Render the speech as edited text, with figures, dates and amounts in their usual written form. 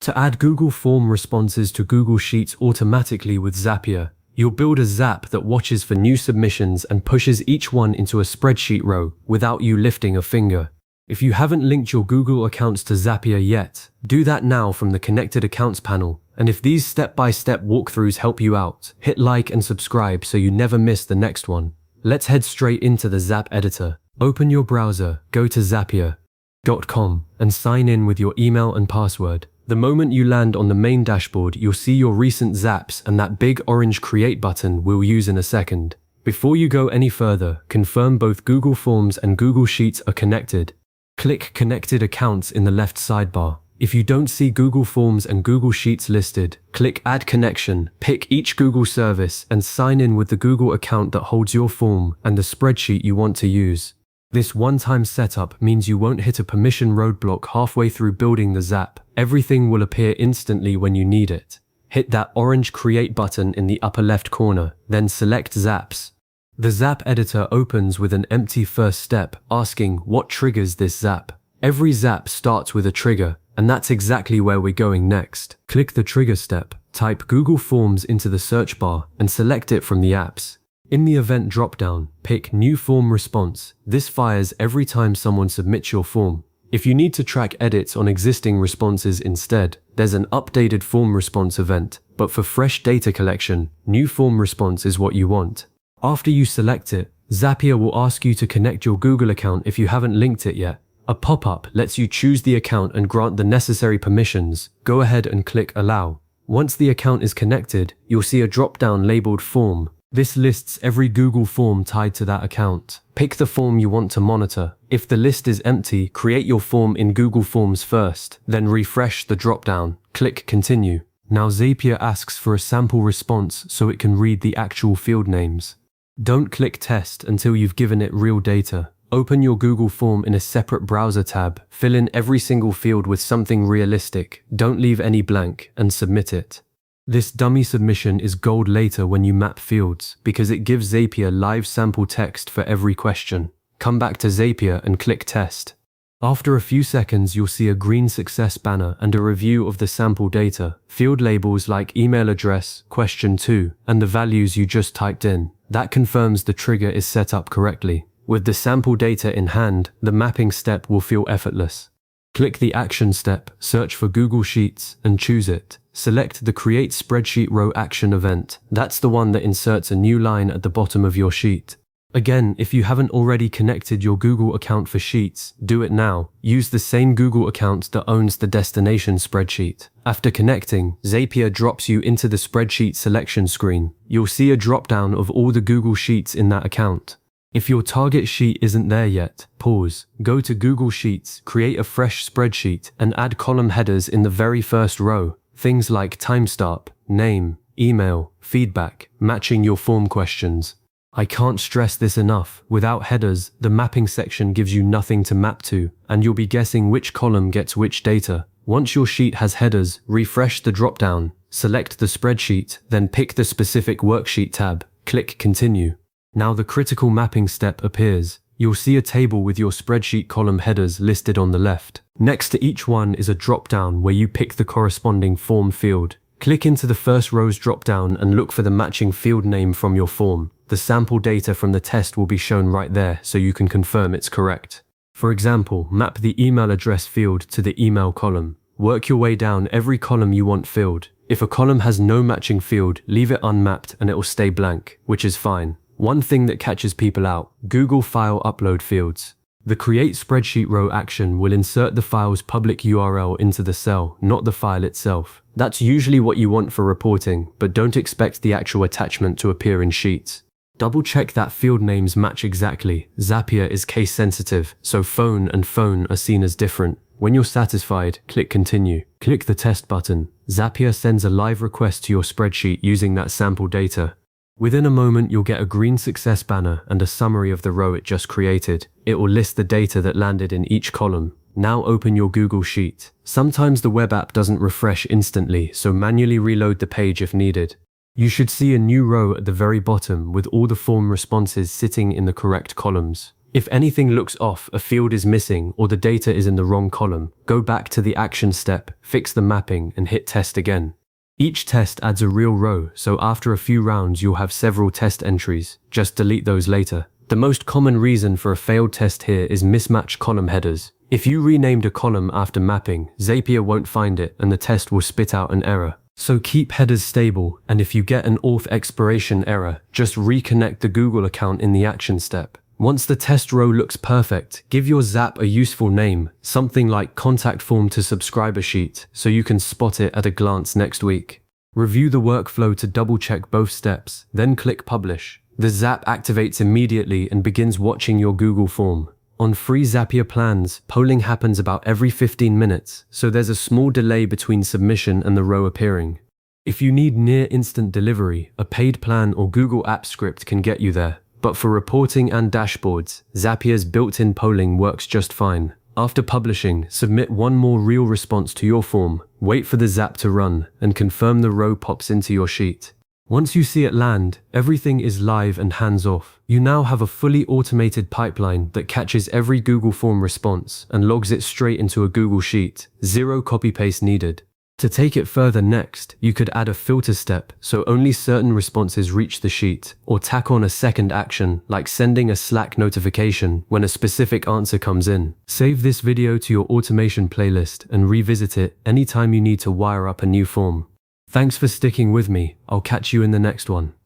To add Google Form responses to Google Sheets automatically with Zapier, you'll build a Zap that watches for new submissions and pushes each one into a spreadsheet row without you lifting a finger. If you haven't linked your Google accounts to Zapier yet, do that now from the Connected Accounts panel. And if these step-by-step walkthroughs help you out, hit like and subscribe so you never miss the next one. Let's head straight into the Zap editor. Open your browser, go to zapier.com and sign in with your email and password. The moment you land on the main dashboard, you'll see your recent Zaps and that big orange Create button we'll use in a second. Before you go any further, confirm both Google Forms and Google Sheets are connected. Click Connected Accounts in the left sidebar. If you don't see Google Forms and Google Sheets listed, click Add Connection, pick each Google service, and sign in with the Google account that holds your form and the spreadsheet you want to use. This one-time setup means you won't hit a permission roadblock halfway through building the Zap. Everything will appear instantly when you need it. Hit that orange Create button in the upper left corner, then select Zaps. The Zap editor opens with an empty first step, asking what triggers this Zap. Every Zap starts with a trigger, and that's exactly where we're going next. Click the trigger step, type Google Forms into the search bar, and select it from the apps. In the event dropdown, pick New Form Response. This fires every time someone submits your form. If you need to track edits on existing responses instead, there's an Updated Form Response event, but for fresh data collection, New Form Response is what you want. After you select it, Zapier will ask you to connect your Google account if you haven't linked it yet. A pop-up lets you choose the account and grant the necessary permissions. Go ahead and click Allow. Once the account is connected, you'll see a drop-down labeled Form. This lists every Google form tied to that account. Pick the form you want to monitor. If the list is empty, create your form in Google Forms first, then refresh the drop-down. Click Continue. Now Zapier asks for a sample response so it can read the actual field names. Don't click Test until you've given it real data. Open your Google form in a separate browser tab, fill in every single field with something realistic, don't leave any blank, and submit it. This dummy submission is gold later when you map fields, because it gives Zapier live sample text for every question. Come back to Zapier and click Test. After a few seconds, you'll see a green success banner and a review of the sample data, field labels like email address, question 2, and the values you just typed in. That confirms the trigger is set up correctly. With the sample data in hand, the mapping step will feel effortless. Click the Action step, search for Google Sheets, and choose it. Select the Create Spreadsheet Row Action event. That's the one that inserts a new line at the bottom of your sheet. Again, if you haven't already connected your Google account for Sheets, do it now. Use the same Google account that owns the destination spreadsheet. After connecting, Zapier drops you into the spreadsheet selection screen. You'll see a drop-down of all the Google Sheets in that account. If your target sheet isn't there yet, pause, go to Google Sheets, create a fresh spreadsheet, and add column headers in the very first row. Things like timestamp, name, email, feedback, matching your form questions. I can't stress this enough. Without headers, the mapping section gives you nothing to map to, and you'll be guessing which column gets which data. Once your sheet has headers, refresh the drop-down, select the spreadsheet, then pick the specific worksheet tab. Click Continue. Now the critical mapping step appears. You'll see a table with your spreadsheet column headers listed on the left. Next to each one is a drop-down where you pick the corresponding form field. Click into the first row's drop-down and look for the matching field name from your form. The sample data from the test will be shown right there so you can confirm it's correct. For example, map the email address field to the email column. Work your way down every column you want filled. If a column has no matching field, leave it unmapped and it will stay blank, which is fine. One thing that catches people out: Google File Upload fields. The Create Spreadsheet Row action will insert the file's public URL into the cell, not the file itself. That's usually what you want for reporting, but don't expect the actual attachment to appear in Sheets. Double check that field names match exactly. Zapier is case sensitive, so phone and phone are seen as different. When you're satisfied, click Continue. Click the Test button. Zapier sends a live request to your spreadsheet using that sample data. Within a moment, you'll get a green success banner and a summary of the row it just created. It will list the data that landed in each column. Now open your Google Sheet. Sometimes the web app doesn't refresh instantly, so manually reload the page if needed. You should see a new row at the very bottom with all the form responses sitting in the correct columns. If anything looks off, a field is missing, or the data is in the wrong column, go back to the action step, fix the mapping, and hit test again. Each test adds a real row, so after a few rounds you'll have several test entries. Just delete those later. The most common reason for a failed test here is mismatched column headers. If you renamed a column after mapping, Zapier won't find it and the test will spit out an error. So keep headers stable, and if you get an auth expiration error, just reconnect the Google account in the action step. Once the test row looks perfect, give your Zap a useful name, something like contact form to subscriber sheet, so you can spot it at a glance next week. Review the workflow to double-check both steps, then click Publish. The Zap activates immediately and begins watching your Google form. On free Zapier plans, polling happens about every 15 minutes, so there's a small delay between submission and the row appearing. If you need near-instant delivery, a paid plan or Google Apps script can get you there. But for reporting and dashboards, Zapier's built-in polling works just fine. After publishing, submit one more real response to your form, wait for the Zap to run, and confirm the row pops into your sheet. Once you see it land, everything is live and hands-off. You now have a fully automated pipeline that catches every Google form response and logs it straight into a Google Sheet. Zero copy-paste needed. To take it further next, you could add a filter step so only certain responses reach the sheet, or tack on a second action like sending a Slack notification when a specific answer comes in. Save this video to your automation playlist and revisit it anytime you need to wire up a new form. Thanks for sticking with me. I'll catch you in the next one.